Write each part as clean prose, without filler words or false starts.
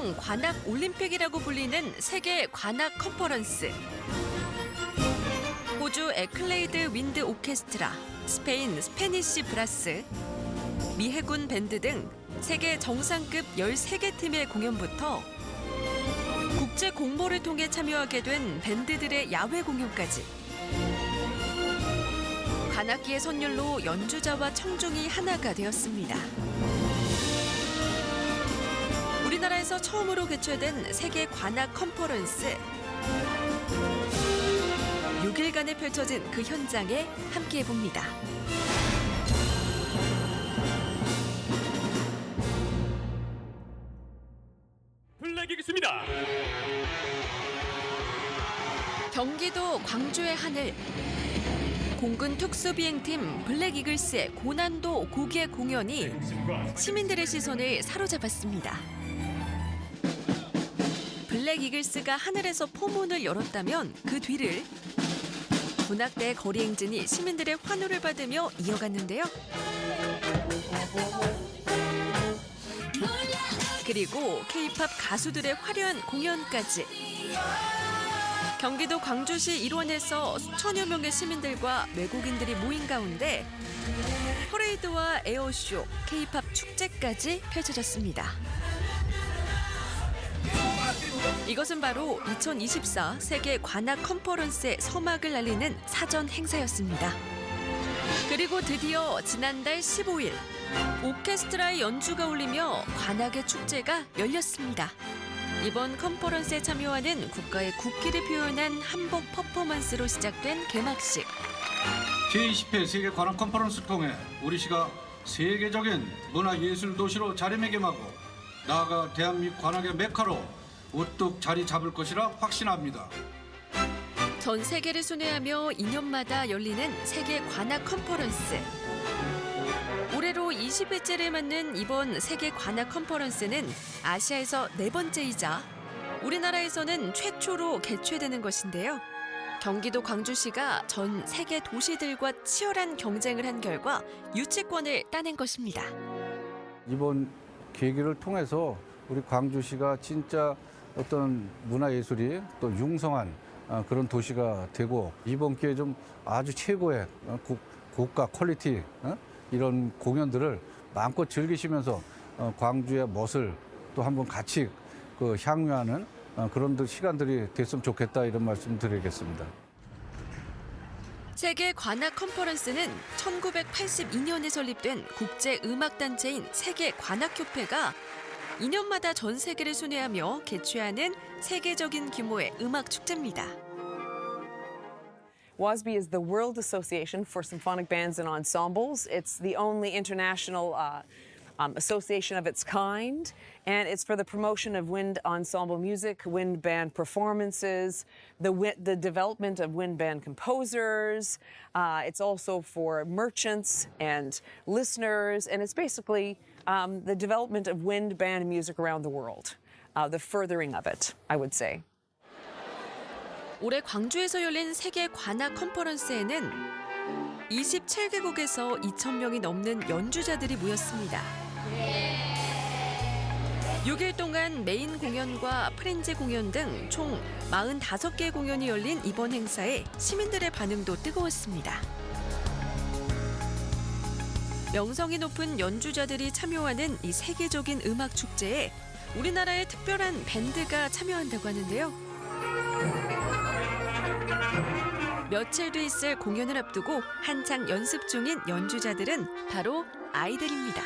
일명 관악 올림픽이라고 불리는 세계 관악 컨퍼런스. 호주 에클레이드 윈드 오케스트라, 스페인 스페니쉬 브라스, 미 해군 밴드 등 세계 정상급 13개 팀의 공연부터 국제 공모를 통해 참여하게 된 밴드들의 야외 공연까지. 관악기의 선율로 연주자와 청중이 하나가 되었습니다. 우리나라에서 처음으로 개최된 세계 관악 컨퍼런스. 6일간에 펼쳐진 그 현장에 함께해 봅니다. 블랙이겠습니다. 경기도 광주의 하늘. 공군 특수비행팀 블랙이글스의 고난도 고개 공연이 시민들의 시선을 사로잡았습니다. 블랙이글스가 하늘에서 포문을 열었다면 그 뒤를 군악대의 거리 행진이 시민들의 환호를 받으며 이어갔는데요. 그리고 K-팝 가수들의 화려한 공연까지. 경기도 광주시 일원에서 수천여 명의 시민들과 외국인들이 모인 가운데 퍼레이드와 에어쇼, K-팝 축제까지 펼쳐졌습니다. 이것은 바로 2024 세계 관악 컨퍼런스의 서막을 알리는 사전 행사였습니다. 그리고 드디어 지난달 15일 오케스트라의 연주가 울리며 관악의 축제가 열렸습니다. 이번 컨퍼런스에 참여하는 국가의 국기를 표현한 한복 퍼포먼스로 시작된 개막식. 제20회 세계 관악 컨퍼런스를 통해 우리 시가 세계적인 문화예술 도시로 자리매김하고 나아가 대한민국 관악의 메카로 우뚝 자리 잡을 것이라 확신합니다. 전 세계를 순회하며 2년마다 열리는 세계 관악 컨퍼런스. 올해로 20회째를 맞는 이번 세계 관악 컨퍼런스는 아시아에서 4번째이자 우리나라에서는 최초로 개최되는 것인데요. 경기도 광주시가 전 세계 도시들과 치열한 경쟁을 한 결과 유치권을 따낸 것입니다. 이번 계기를 통해서 우리 광주시가 진짜 어떤 문화예술이 또 융성한 그런 도시가 되고 이번 기회에 좀 아주 최고의 고가 퀄리티 이런 공연들을 마음껏 즐기시면서 광주의 멋을 또 한번 같이 향유하는 그런 시간들이 됐으면 좋겠다 이런 말씀 드리겠습니다. 세계 관악 컨퍼런스는 1982년에 설립된 국제 음악단체인 세계 관악협회가 2년마다 전 세계를 순회하며 개최하는 세계적인 규모의 음악 축제입니다. WASB is the World Association for Symphonic Bands and Ensembles. It's the only international association of its kind, and it's for the promotion of wind ensemble music, wind band performances, the development of wind band composers. It's also for merchants and listeners, and it's basically the development of wind band music around the world, the furthering of it, I would say. 올해 광주에서 열린 세계 관악 컨퍼런스에는 27개국에서 2,000명이 넘는 연주자들이 모였습니다. 6일 동안 메인 공연과 프렌즈 공연 등 총 45개 공연이 열린 이번 행사에 시민들의 반응도 뜨거웠습니다. 명성이 높은 연주자들이 참여하는 이 세계적인 음악 축제에 우리나라의 특별한 밴드가 참여한다고 하는데요. 며칠 뒤 있을 공연을 앞두고 한창 연습 중인 연주자들은 바로 아이들입니다.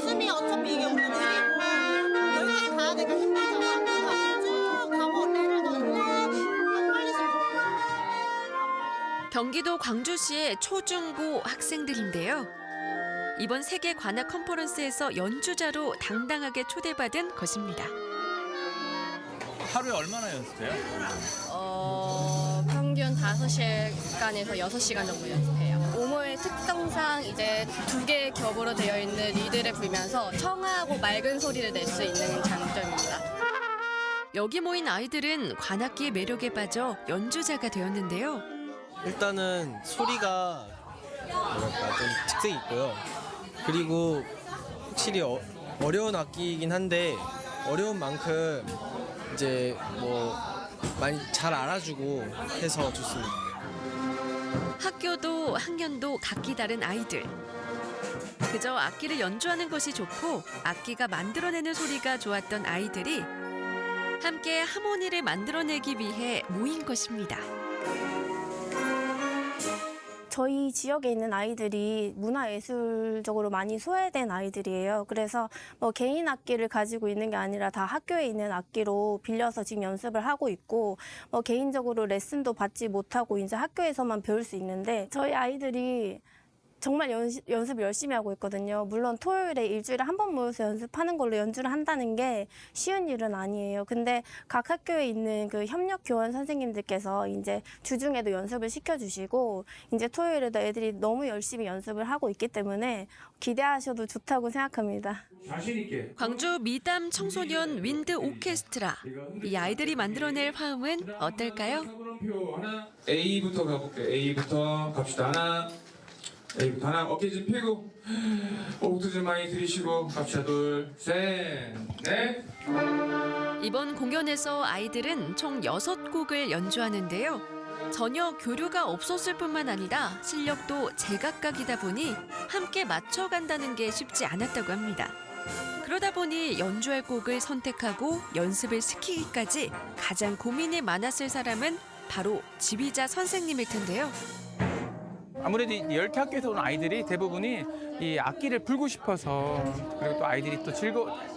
숨이 어차피 이게 우리들이 여기까지 가야 되니까 힘들잖아. 그러니까 쭉 가고 내려가고 빨리 좀. 경기도 광주시의 초중고 학생들인데요. 이번 세계 관악 컨퍼런스에서 연주자로 당당하게 초대받은 것입니다. 하루에 얼마나 연습해요? 평균 5시간에서 6시간 정도 연습해요. 오모의 특성상 이제 2개의 겹으로 되어 있는 리드를 불면서 청아하고 맑은 소리를 낼 수 있는 장점입니다. 여기 모인 아이들은 관악기의 매력에 빠져 연주자가 되었는데요. 일단은 소리가 뭐랄까 좀 특색이 있고요. 그리고 확실히 어려운 악기이긴 한데 어려운 만큼 이제 뭐 많이 잘 알아주고 해서 좋습니다. 학교도 학년도 각기 다른 아이들. 그저 악기를 연주하는 것이 좋고 악기가 만들어내는 소리가 좋았던 아이들이 함께 하모니를 만들어내기 위해 모인 것입니다. 저희 지역에 있는 아이들이 문화예술적으로 많이 소외된 아이들이에요. 그래서 뭐 개인 악기를 가지고 있는 게 아니라 다 학교에 있는 악기로 빌려서 지금 연습을 하고 있고, 뭐 개인적으로 레슨도 받지 못하고 이제 학교에서만 배울 수 있는데, 저희 아이들이 정말 연습을 열심히 하고 있거든요. 물론 토요일에 일주일에 한 번 모여서 연습하는 걸로 연주를 한다는 게 쉬운 일은 아니에요. 근데 각 학교에 있는 그 협력 교원 선생님들께서 이제 주중에도 연습을 시켜주시고, 이제 토요일에도 애들이 너무 열심히 연습을 하고 있기 때문에 기대하셔도 좋다고 생각합니다. 광주 미담 청소년 윈드 오케스트라. 이 아이들이 만들어낼 화음은 어떨까요? A부터 가볼게요. A부터 갑시다. A부터 하나, 어깨 좀 펴고 호흡도 좀 많이 들이쉬고 갑시다. 둘, 셋, 넷. 이번 공연에서 아이들은 총 6곡을 연주하는데요. 전혀 교류가 없었을 뿐만 아니라 실력도 제각각이다 보니 함께 맞춰간다는 게 쉽지 않았다고 합니다. 그러다 보니 연주할 곡을 선택하고 연습을 시키기까지 가장 고민이 많았을 사람은 바로 지휘자 선생님일 텐데요. 아무래도 10개 학교에서 온 아이들이 대부분이 이 악기를 풀고 싶어서, 그리고 또 아이들이 또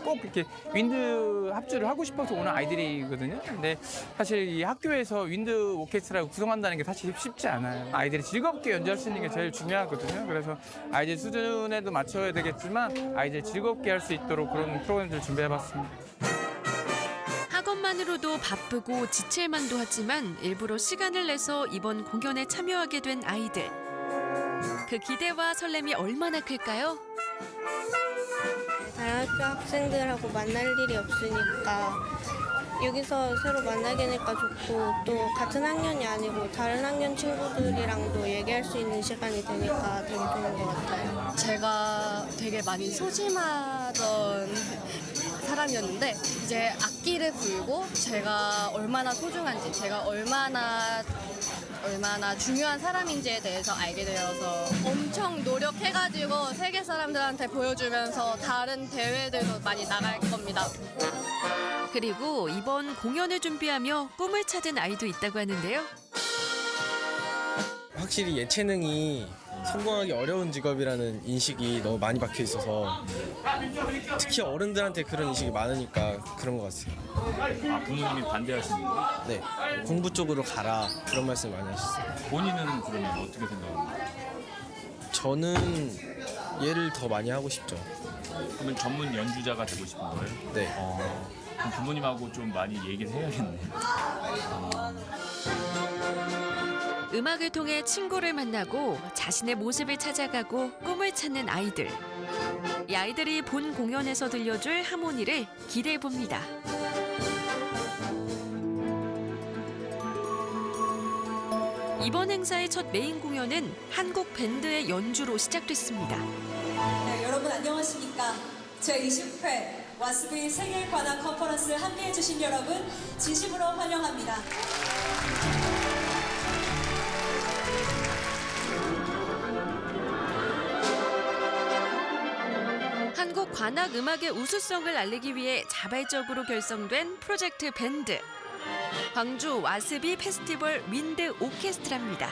꼭 이렇게 윈드 합주를 하고 싶어서 오는 아이들이거든요. 근데 사실 이 학교에서 윈드 오케스트라를 구성한다는 게 사실 쉽지 않아요. 아이들이 즐겁게 연주할 수 있는 게 제일 중요하거든요. 그래서 아이들 수준에도 맞춰야 되겠지만 아이들 즐겁게 할 수 있도록 그런 프로그램들을 준비해봤습니다. 학업만으로도 바쁘고 지칠 만도 하지만 일부러 시간을 내서 이번 공연에 참여하게 된 아이들. 그 기대와 설렘이 얼마나 클까요? 다른 학교 학생들하고 만날 일이 없으니까 여기서 새로 만나게 되니까 좋고, 또 같은 학년이 아니고 다른 학년 친구들이랑도 얘기할 수 있는 시간이 되니까 되게 좋은 것 같아요. 제가 되게 많이 소심하던 사람이었는데 이제 악기를 불고 제가 얼마나 소중한지, 제가 얼마나 중요한 사람인지에 대해서 알게 되어서 엄청 노력해가지고 세계 사람들한테 보여주면서 다른 대회들도 많이 나갈 겁니다. 그리고 이번 공연을 준비하며 꿈을 찾은 아이도 있다고 하는데요. 확실히 예체능이 성공하기 어려운 직업이라는 인식이 너무 많이 박혀 있어서 특히 어른들한테 그런 인식이 많으니까 그런 것 같아요. 아, 부모님이 반대하시는 거예요? 네, 공부 쪽으로 가라 그런 말씀 많이 하셨어요. 본인은 그러면 어떻게 생각합니까? 저는 얘를 더 많이 하고 싶죠. 그러면 전문 연주자가 되고 싶은 거예요? 네. 그럼 부모님하고 좀 많이 얘기를 해야겠네요. 음악을 통해 친구를 만나고 자신의 모습을 찾아가고 꿈을 찾는 아이들. 이 아이들이 본 공연에서 들려줄 하모니를 기대해 봅니다. 이번 행사의 첫 메인 공연은 한국 밴드의 연주로 시작됐습니다. 네, 여러분 안녕하십니까? 제20회 와스비 세계 관악 컨퍼런스 함께해 주신 여러분 진심으로 환영합니다. 한국 관악 음악의 우수성을 알리기 위해 자발적으로 결성된 프로젝트 밴드. 광주 와스비 페스티벌 윈드 오케스트라입니다.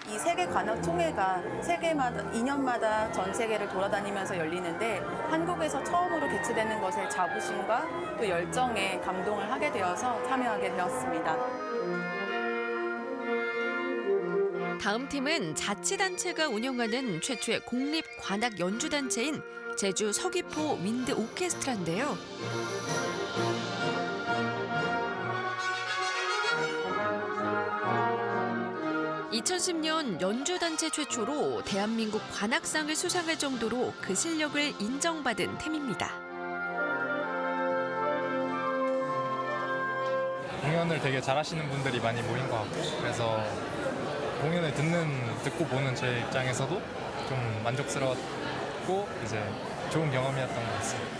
이 세계 관악 총회가 세계마다 2년마다 전 세계를 돌아다니면서 열리는데 한국에서 처음으로 개최되는 것에 자부심과 또 열정에 감동을 하게 되어서 참여하게 되었습니다. 다음 팀은 자치단체가 운영하는 최초의 공립 관악 연주단체인 제주 서귀포 윈드 오케스트라인데요. 2010년 연주단체 최초로 대한민국 관악상을 수상할 정도로 그 실력을 인정받은 팀입니다. 공연을 되게 잘하시는 분들이 많이 모인 것 같고 그래서 공연을 듣고 보는 제 입장에서도 좀 만족스러웠고 이제 좋은 경험이었던 것 같습니다.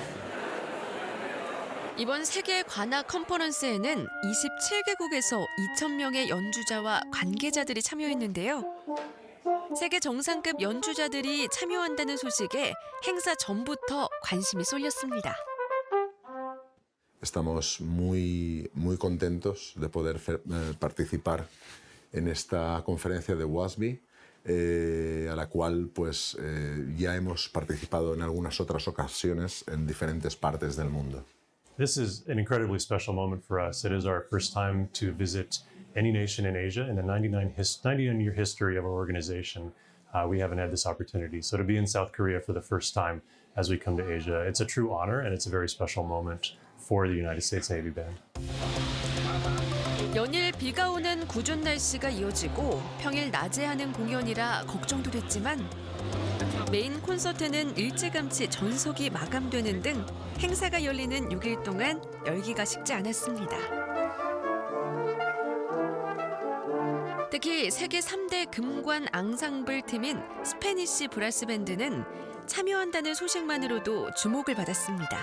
이번 세계 관악 컨퍼런스에는 27개국에서 2,000명의 연주자와 관계자들이 참여했는데요. 세계 정상급 연주자들이 참여한다는 소식에 행사 전부터 관심이 쏠렸습니다. Estamos muy contentos de poder participar en esta conferencia de WASB, a la cual pues ya hemos participado en algunas otras ocasiones en diferentes partes del mundo. This is an incredibly special moment for us. It is our first time to visit any nation in Asia in the 99-year history of our organization. We haven't had this opportunity. So to be in South Korea for the first time as we come to Asia, it's a true honor and it's a very special moment for the United States Navy Band. 연일 비가 오는 궂은 날씨가 이어지고 평일 낮에 하는 공연이라 걱정도 됐지만 메인 콘서트는 일찌감치 전석이 마감되는 등 행사가 열리는 6일 동안 열기가 식지 않았습니다. 특히 세계 3대 금관 앙상블 팀인 스페니쉬 브라스 밴드는 참여한다는 소식만으로도 주목을 받았습니다.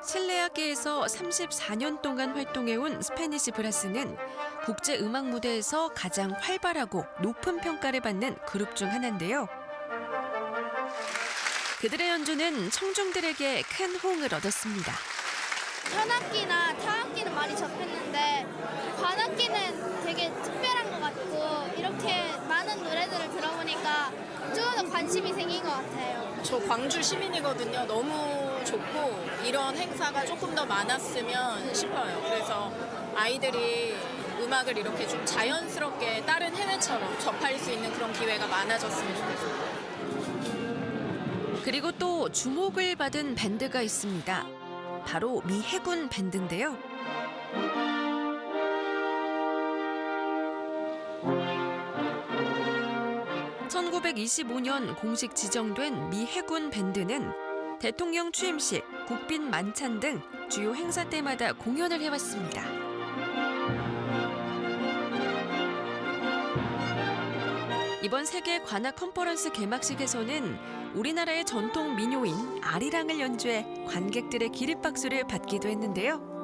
실내악계에서 34년 동안 활동해온 스페니쉬 브라스는 국제 음악 무대에서 가장 활발하고 높은 평가를 받는 그룹 중 하나인데요. 그들의 연주는 청중들에게 큰 호응을 얻었습니다. 현악기나 타악기는 많이 접했는데 관악기는 되게 특별한 것 같고 이렇게 많은 노래들을 들어보니까 좀 더 관심이 생긴 것 같아요. 저 광주 시민이거든요. 너무 좋고 이런 행사가 조금 더 많았으면 싶어요. 그래서 아이들이 음악을 이렇게 좀 자연스럽게 다른 해외처럼 접할 수 있는 그런 기회가 많아졌으면 좋겠어요. 그리고 또 주목을 받은 밴드가 있습니다. 바로 미 해군 밴드인데요. (1925년) 공식 지정된 미 해군 밴드는 대통령 취임식, 국빈 만찬 등 주요 행사 때마다 공연을 해왔습니다. 이번 세계 관악 컨퍼런스 개막식에서는 우리나라의 전통 민요인 아리랑을 연주해 관객들의 기립박수를 받기도 했는데요.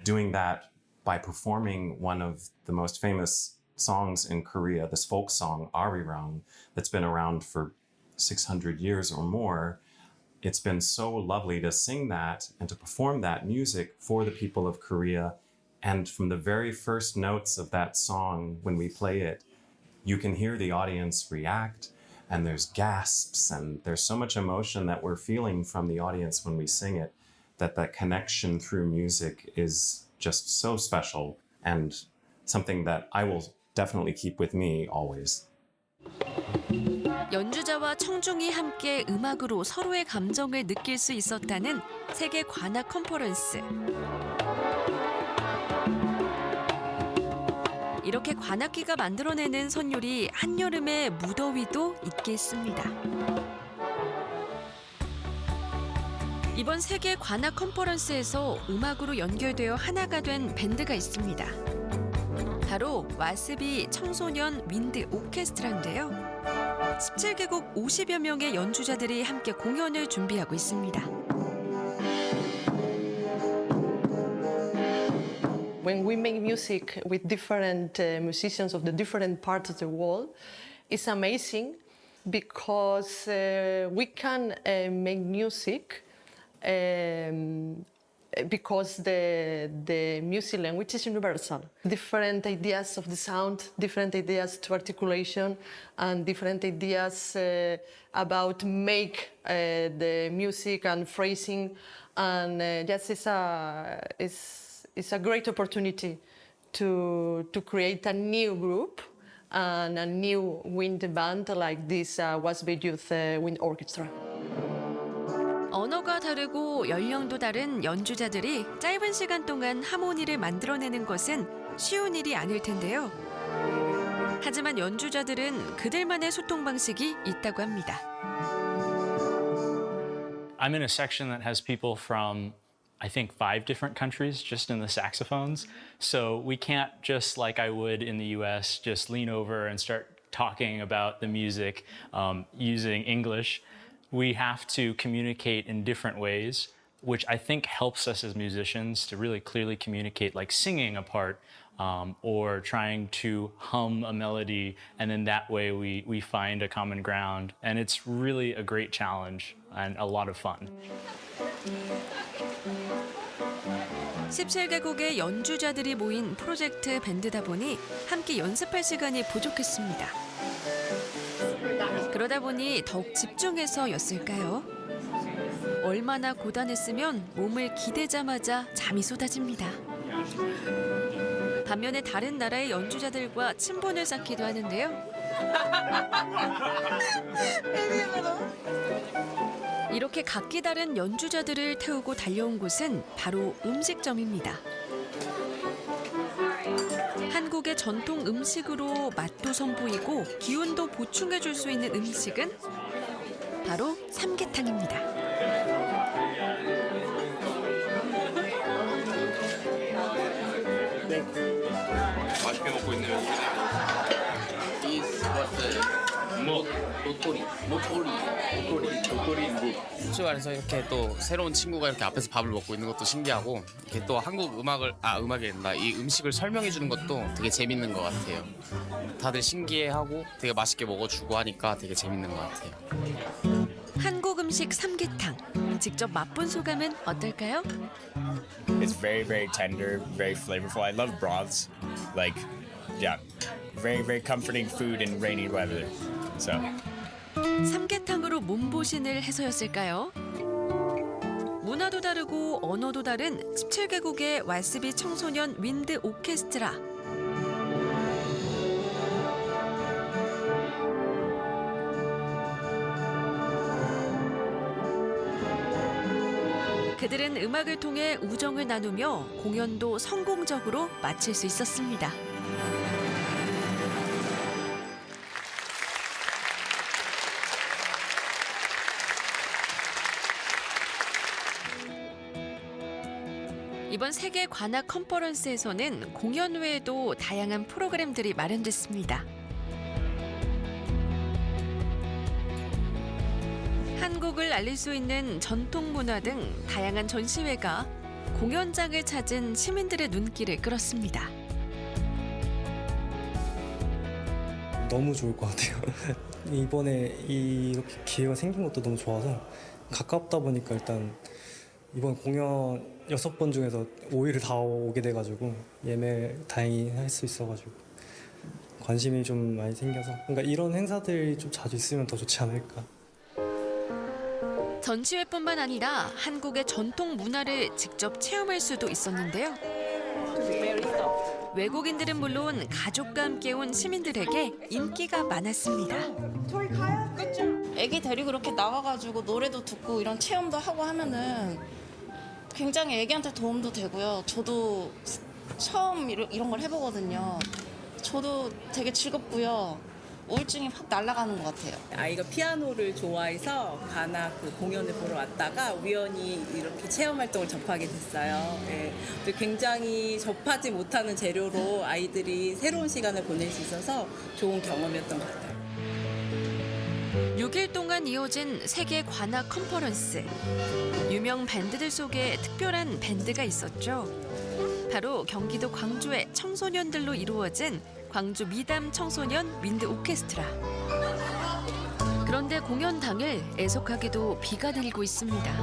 Doing that by performing one of the most famous songs in Korea, this folk song, Arirang, that's been around for 600 years or more. It's been so lovely to sing that and to perform that music for the people of Korea. And from the very first notes of that song, when we play it, you can hear the audience react, and there's gasps, and there's so much emotion that we're feeling from the audience when we sing it, that connection through music is just so special and something that I will definitely keep with me always. 연주자와 청중이 함께 음악으로 서로의 감정을 느낄 수 있었다는 세계 관악 컨퍼런스. 이렇게 관악기가 만들어내는 선율이 한여름의 무더위도 잊게 했습니다. 이번 세계 관악 컨퍼런스에서 음악으로 연결되어 하나가 된 밴드가 있습니다. 바로 와스비 청소년 윈드 오케스트라인데요. 17개국 50여 명의 연주자들이 함께 공연을 준비하고 있습니다. When we make music with different musicians of the different parts of the world, it's amazing because we can make music because the music language is universal. Different ideas of the sound, different ideas to articulation, and different ideas about make the music and phrasing. And yes, it's a great opportunity to create a new group and a new wind band like this Wasby Youth Wind Orchestra. 다르고 연령도 다른 연주자들이 짧은 시간 동안 하모니를 만들어내는 것은 쉬운 일이 아닐 텐데요. 하지만 연주자들은 그들만의 소통 방식이 있다고 합니다. I'm in a section that has people from, I think, 5 different countries just in the saxophones. So we can't, just like I would in the US, just lean over and start talking about the music using English. We have to communicate in different ways, which I think helps us as musicians to really clearly communicate, like singing a part or trying to hum a melody, and then that way we find a common ground. And it's really a great challenge and a lot of fun. 17개국의 연주자들이 모인 프로젝트 밴드다 보니 함께 연습할 시간이 부족했습니다. 그러다 보니 더욱 집중해서였을까요? 얼마나 고단했으면 몸을 기대자마자 잠이 쏟아집니다. 반면에 다른 나라의 연주자들과 친분을 쌓기도 하는데요. 이렇게 각기 다른 연주자들을 태우고 달려온 곳은 바로 음식점입니다. 한국의 전통 음식으로 맛도 선보이고 기운도 보충해줄 수 있는 음식은 바로 삼계탕입니다. 맛있게 먹고 있네요. 솔직히 말해서 이렇게 또 새로운 친구가 이렇게 앞에서 밥을 먹고 있는 것도 신기하고, 이렇게 또 한국 음악이 된다, 이 음식을 설명해 주는 것도 되게 재밌는 것 같아요. 다들 신기해하고 되게 맛있게 먹어주고 하니까 되게 재밌는 것 같아요. 한국 음식 삼계탕, 직접 맛본 소감은 어떨까요? It's very, very tender, very flavorful. I love broths. Like, yeah, very, very comforting food in rainy weather. So. 삼계탕으로 몸보신을 해서였을까요? 문화도 다르고 언어도 다른 17개국의 왈스비 청소년 윈드 오케스트라. 그들은 음악을 통해 우정을 나누며 공연도 성공적으로 마칠 수 있었습니다. 이번 세계 관악 컨퍼런스에서는 공연 외에도 다양한 프로그램들이 마련됐습니다. 한국을 알릴 수 있는 전통 문화 등 다양한 전시회가 공연장을 찾은 시민들의 눈길을 끌었습니다. 너무 좋을 것 같아요. 이번에 이렇게 기회가 생긴 것도 너무 좋아서, 가깝다 보니까 일단 이번 공연 6번 중에서 5일을 다 오게 돼가지고 예매 다행히 할 수 있어가지고 관심이 좀 많이 생겨서, 그러니까 이런 행사들이 좀 자주 있으면 더 좋지 않을까. 전시회뿐만 아니라 한국의 전통 문화를 직접 체험할 수도 있었는데요. 외국인들은 물론 가족과 함께 온 시민들에게 인기가 많았습니다. 애기 데리고 이렇게 나가가지고 노래도 듣고 이런 체험도 하고 하면은 굉장히 애기한테 도움도 되고요. 저도 처음 이런 걸 해보거든요. 저도 되게 즐겁고요. 우울증이 확 날아가는 것 같아요. 아이가 피아노를 좋아해서 관악 그 공연을 보러 왔다가 우연히 이렇게 체험 활동을 접하게 됐어요. 네. 굉장히 접하지 못하는 재료로 아이들이 새로운 시간을 보낼 수 있어서 좋은 경험이었던 것 같아요. 6일 동안 이어진 세계 관악 컨퍼런스. 유명 밴드들 속에 특별한 밴드가 있었죠. 바로 경기도 광주의 청소년들로 이루어진 광주 미담 청소년 윈드 오케스트라. 그런데 공연 당일 애석하게도 비가 내리고 있습니다.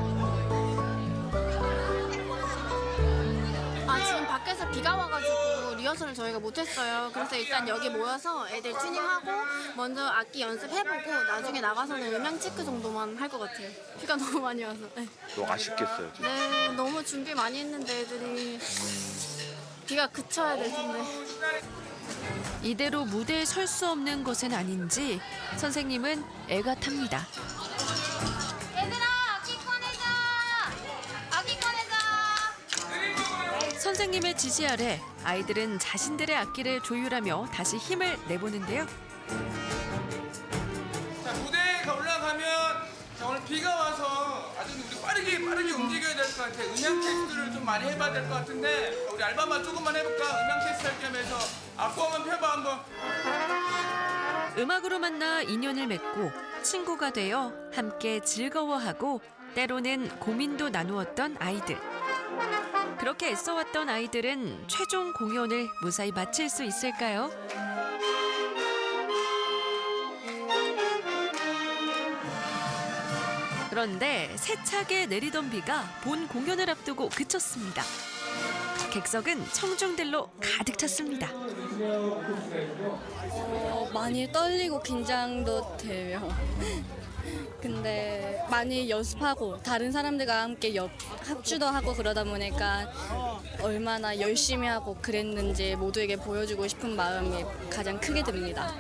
지금 밖에서 비가 와가지고 리허설을 저희가 못했어요. 그래서 일단 여기 모여서 애들 튜닝하고 먼저 악기 연습해보고 나중에 나가서는 음향 체크 정도만 할 것 같아요. 비가 너무 많이 와서. 네. 또 아쉽겠어요. 진짜. 네, 너무 준비 많이 했는데 애들이 비가 그쳐야 될 텐데. 이대로 무대에 설 수 없는 것은 아닌지 선생님은 애가 탑니다. 얘들아, 악기 꺼내자! 선생님의 지시 아래 아이들은 자신들의 악기를 조율하며 다시 힘을 내보는데요. 자, 무대에 올라가면 자, 오늘 비가 와서 아주 우리 빠르게 움직여야 될 것 같아요. 음향 테스트를 좀 많이 해봐야 될 것 같은데 우리 알바만 조금만 해볼까? 음향 테스트 할 겸해서 악보 한번 펴봐 한번. 음악으로 만나 인연을 맺고 친구가 되어 함께 즐거워하고 때로는 고민도 나누었던 아이들. 그렇게 애써왔던 아이들은 최종 공연을 무사히 마칠 수 있을까요? 그런데 세차게 내리던 비가 본 공연을 앞두고 그쳤습니다. 객석은 청중들로 가득 찼습니다. 많이 떨리고 긴장도 돼요. 근데 많이 연습하고 다른 사람들과 함께 합주도 하고 그러다 보니까 얼마나 열심히 하고 그랬는지 모두에게 보여주고 싶은 마음이 가장 크게 듭니다.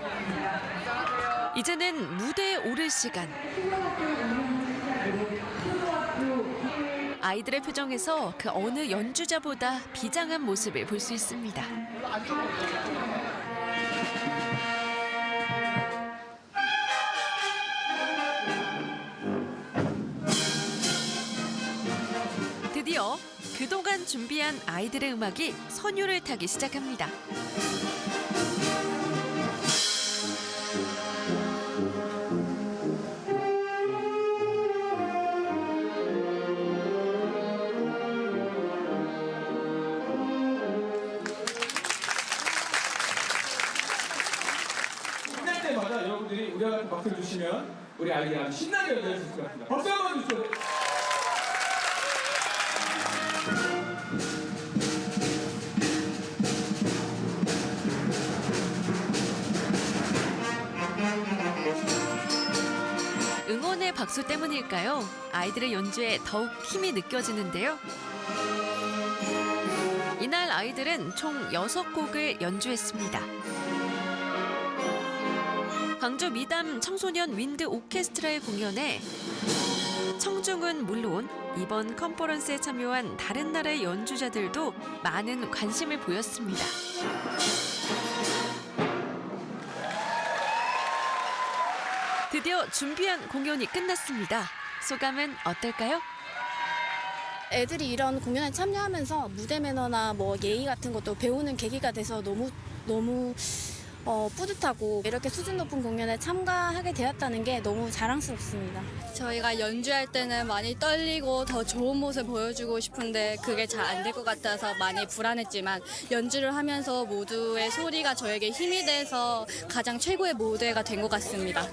이제는 무대에 오를 시간. 아이들의 표정에서 그 어느 연주자보다 비장한 모습을 볼 수 있습니다. 드디어 그동안 준비한 아이들의 음악이 선율을 타기 시작합니다. 신날 때마다 여러분들이 우리와 같은 박수를 주시면 우리 아이들이 아주 신나게 연주할 수 있을 것 같습니다. 박수 한번 주세요. 응원의 박수 때문일까요? 아이들의 연주에 더욱 힘이 느껴지는데요. 이날 아이들은 총 6곡을 연주했습니다. 광주 미담 청소년 윈드 오케스트라의 공연에 청중은 물론 이번 컨퍼런스에 참여한 다른 나라의 연주자들도 많은 관심을 보였습니다. 드디어 준비한 공연이 끝났습니다. 소감은 어떨까요? 애들이 이런 공연에 참여하면서 무대 매너나 뭐 예의 같은 것도 배우는 계기가 돼서 너무 뿌듯하고 이렇게 수준 높은 공연에 참가하게 되었다는 게 너무 자랑스럽습니다. 저희가 연주할 때는 많이 떨리고 더 좋은 모습 보여주고 싶은데 그게 잘 안 될 것 같아서 많이 불안했지만 연주를 하면서 모두의 소리가 저에게 힘이 돼서 가장 최고의 무대가 된 것 같습니다.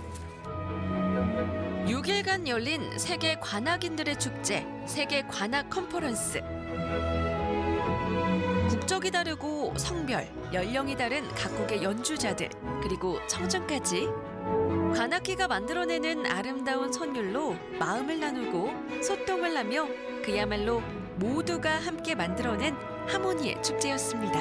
6일간 열린 세계 관악인들의 축제, 세계 관악 컨퍼런스. 국적이 다르고 성별, 연령이 다른 각국의 연주자들, 그리고 청중까지 관악기가 만들어내는 아름다운 선율로 마음을 나누고 소통을 하며 그야말로 모두가 함께 만들어낸 하모니의 축제였습니다.